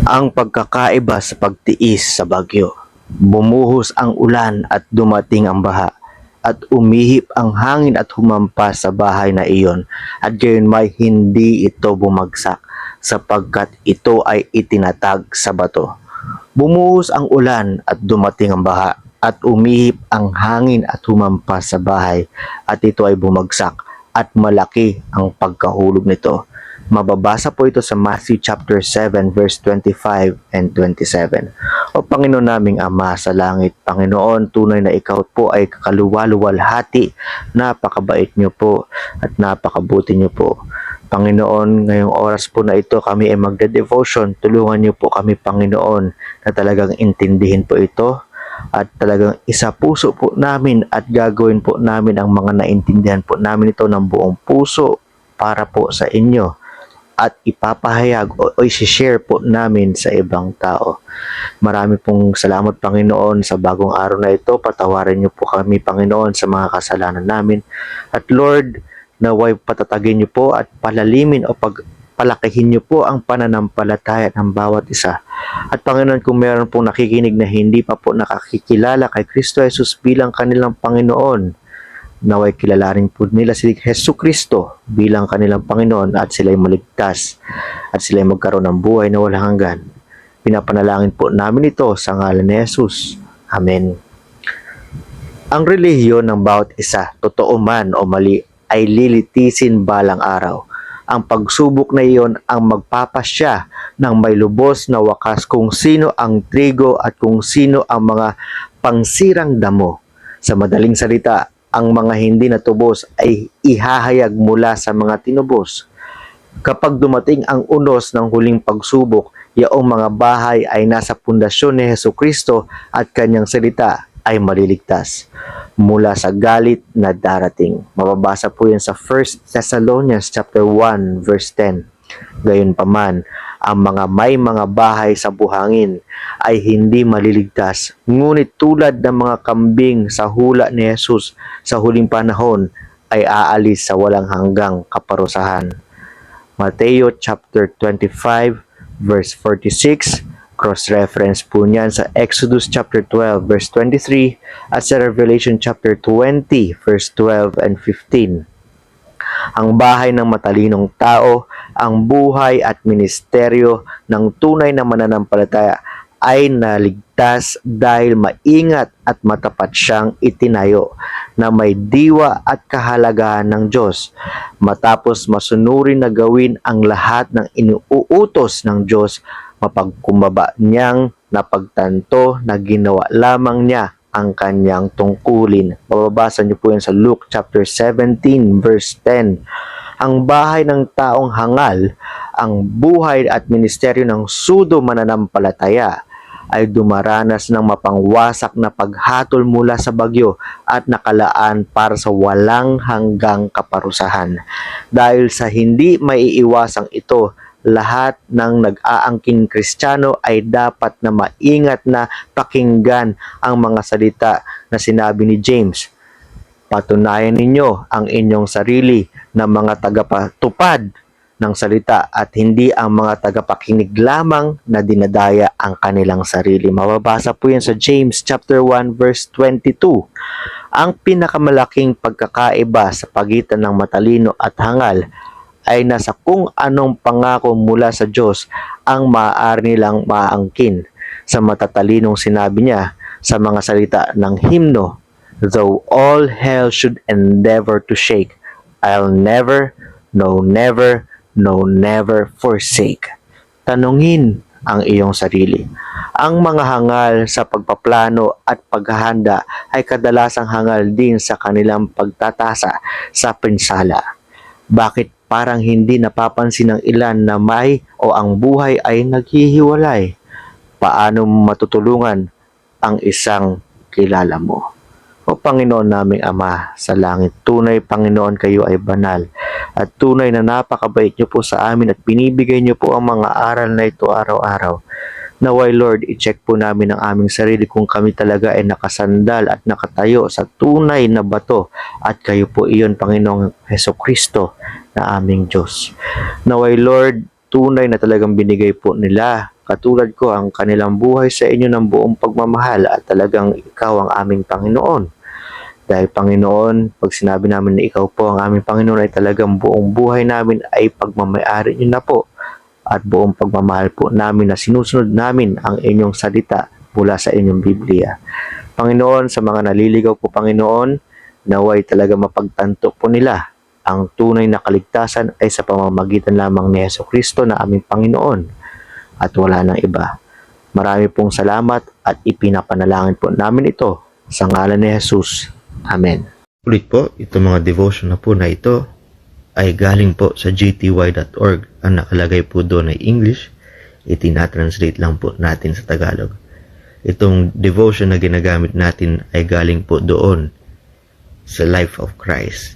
Ang pagkakaiba sa pagtiis sa bagyo. Bumuhos ang ulan at dumating ang baha, at umihip ang hangin at humampas sa bahay na iyon, at gayon may hindi ito bumagsak, sapagkat ito ay itinatag sa bato. Bumuhos ang ulan at dumating ang baha, at umihip ang hangin at humampas sa bahay, at ito ay bumagsak, at malaki ang pagkahulog nito. Mababasa po ito sa Matthew chapter 7 verse 25 and 27. O Panginoon naming Ama sa langit, Panginoon, tunay na ikaw po ay kakaluwaluwalhati. Napakabait niyo po at napakabuti niyo po. Panginoon, ngayong oras po na ito kami ay magde-devotion. Tulungan niyo po kami, Panginoon, na talagang intindihin po ito at talagang isa puso po namin at gagawin po namin ang mga naintindihan po namin ito ng buong puso para po sa inyo at ipapahayag o i-share po namin sa ibang tao. Marami pong salamat, Panginoon, sa bagong araw na ito. Patawarin niyo po kami, Panginoon, sa mga kasalanan namin. At Lord, naway patatagin niyo po at palalimin o palakihin niyo po ang pananampalataya ng bawat isa. At Panginoon, kung meron pong nakikinig na hindi pa po nakakikilala kay Kristo Jesus bilang kanilang Panginoon, naway kilalanin po nila si Hesus Kristo bilang kanilang Panginoon at sila'y maligtas at sila'y magkaroon ng buhay na walang hanggan. Pinapanalangin po namin ito sa ngalan ni Jesus. Amen. Ang relihiyon ng bawat isa, totoo man o mali, ay lilitisin balang araw. Ang pagsubok na iyon ang magpapasya ng may lubos na wakas kung sino ang trigo at kung sino ang mga pangsirang damo. Sa madaling salita, ang mga hindi natubos ay ihahayag mula sa mga tinubos. Kapag dumating ang unos ng huling pagsubok, yaong mga bahay ay nasa pundasyon ni Hesukristo at kanyang salita ay maliligtas mula sa galit na darating. Mababasa po yan sa 1 Thessalonians chapter 1 verse 10. Gayunpaman, ang mga may mga bahay sa buhangin ay hindi maliligtas. Ngunit tulad ng mga kambing sa hula ni Jesus sa huling panahon ay aalis sa walang hanggang kaparusahan. Mateo chapter 25 verse 46, cross-reference po niyan sa Exodus chapter 12 verse 23 at sa Revelation chapter 20 verse 12 and 15. Ang bahay ng matalinong tao, ang buhay at ministeryo ng tunay na mananampalataya ay naligtas dahil maingat at matapat siyang itinayo na may diwa at kahalagahan ng Diyos. Matapos masunurin na gawin ang lahat ng inuutos ng Diyos, mapagkumbaba niyang napagtanto na ginawa lamang niya ang kanyang tungkulin. Mababasa niyo po yan sa Luke chapter 17 verse 10. Ang bahay ng taong hangal, ang buhay at ministeryo ng pseudo mananampalataya ay dumaranas ng mapangwasak na paghatol mula sa bagyo at nakalaan para sa walang hanggang kaparusahan. Dahil sa hindi maiiwasang ito, lahat ng nag-aangking Kristiyano ay dapat na maingat na pakinggan ang mga salita na sinabi ni James. Patunayan ninyo ang inyong sarili na mga tagapatupad ng salita at hindi ang mga tagapakinig lamang na dinadaya ang kanilang sarili. Mababasa po yan sa James chapter 1 verse 22. Ang pinakamalaking pagkakaiba sa pagitan ng matalino at hangal ay nasa kung anong pangako mula sa Diyos ang maaari nilang maangkin. Sa matatalinong sinabi niya sa mga salita ng himno, though all hell should endeavor to shake, I'll never, no never, no never forsake. Tanungin ang iyong sarili. Ang mga hangal sa pagpaplano at paghahanda ay kadalasang hangal din sa kanilang pagtatasa sa pinsala. Bakit parang hindi napapansin ng ilan na may o ang buhay ay naghihiwalay? Paano matutulungan ang isang kilala mo? O Panginoon naming Ama sa langit, tunay Panginoon kayo ay banal at tunay na napakabait niyo po sa amin at binibigay niyo po ang mga aral na ito araw-araw. Naway Lord, i-check po namin ang aming sarili kung kami talaga ay nakasandal at nakatayo sa tunay na bato at kayo po iyon, Panginoong Hesukristo na aming Diyos. Naway Lord, tunay na talagang binigay po nila katulad ko ang kanilang buhay sa inyo ng buong pagmamahal at talagang ikaw ang aming Panginoon. Dahil Panginoon, pag sinabi namin na ikaw po ang aming Panginoon ay talagang buong buhay namin ay pagmamayari niyo na po at buong pagmamahal po namin na sinusunod namin ang inyong salita mula sa inyong Biblia. Panginoon, sa mga naliligaw po Panginoon, naway talaga mapagtanto po nila ang tunay na kaligtasan ay sa pamamagitan lamang ni Jesucristo na aming Panginoon at wala nang iba. Marami pong salamat at ipinapanalangin po namin ito sa ngalan ni Jesus. Amen. Ulit po, itong mga devotion na po na ito ay galing po sa gty.org. Ang nakalagay po doon ay English. Itinatranslate lang po natin sa Tagalog. Itong devotion na ginagamit natin ay galing po doon sa Life of Christ.